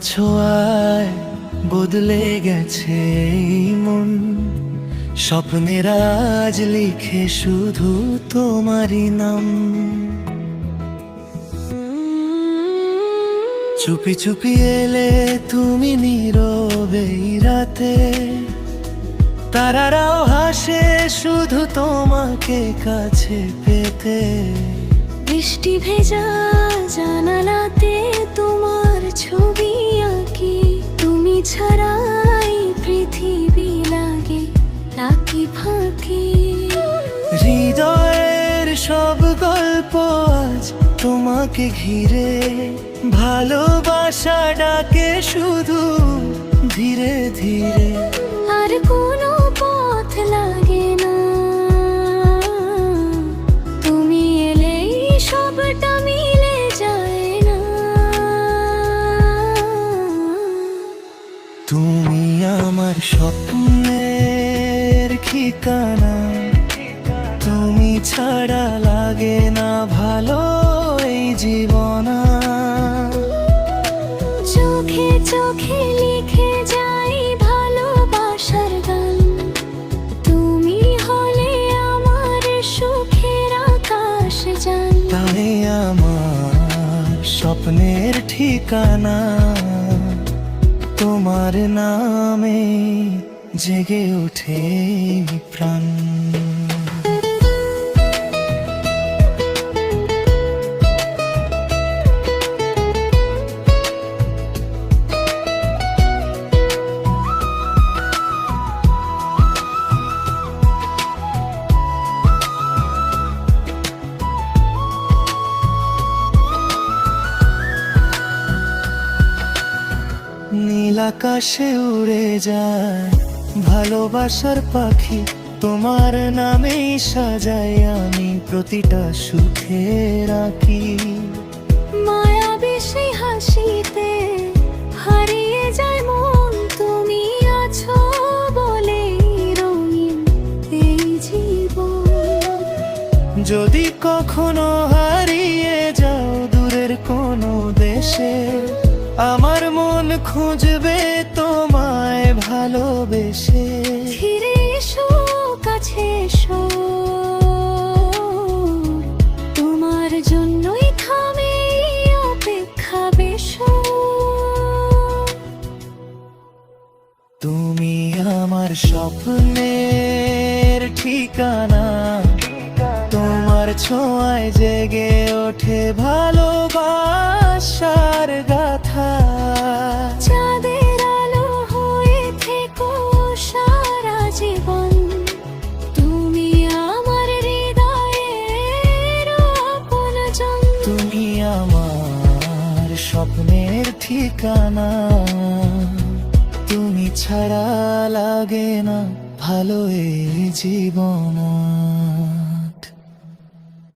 ছোঁয়ায় বদলে গেছে এই মন, স্বপ্নের আজ লিখে শুধু তোমারই নাম। চুপি চুপি এলে তুমি নীরবে রাতে, তারারাও হাসে শুধু তোমাকে কাছে পেতে। বৃষ্টি ভেজা জানালাতে তোমার ছবি আঁকি, তুমি ছাড়াই পৃথিবী লাগে নাকি ফাঁকি। হৃদয়ের সব গল্প আজ তোমাকে ঘিরে, ভালোবাসা ডাকে শুধু ধীরে ধীরে। আর কোনো পথ লাগে না, তুমি এলেই সবটা মিলে যায় না। তুমি আমার স্বপ্নের ঠিকানা, তুমি ছাড়া লাগে না ভালো এই জীবন। চোখে চোখে লিখে যাই ভালোবাসার গান, তুমি হলে আমার সুখের আকাশ জান। তাই আমার স্বপ্নের ঠিকানা, তোমার নামে জেগে ওঠে প্রাণ। নীল আকাশে উড়ে যায় ভালোবাসার পাখি, তোমার নামেই সাজাই আমি প্রতিটা সুখে রাখি। মায়াবী সেই হাসিতে হারিয়ে যায় মন, তুমি আছো বলে রঙিন এই জীবন। যদি কখনো হারিয়ে যাও দূরের কোনো দেশে, আমার মন খুঁজবে তোমায় ভালোবেসে। ফিরে এসো কাছে এসো, তোমার জন্যই থামে অপেক্ষা বেশো। তুমি আমার স্বপ্নের ঠিকানা, তোমার ছোঁয়ায় জেগে ওঠে ভালোবাসার গাথা। চাঁদের আলো হয়ে থেকো সারা জীবন, তুমি আমার হৃদয়ের আপনজন। তুমি আমার স্বপ্নের ঠিকানা, তুমি ছাড়া লাগে না ভালো এই জীবন।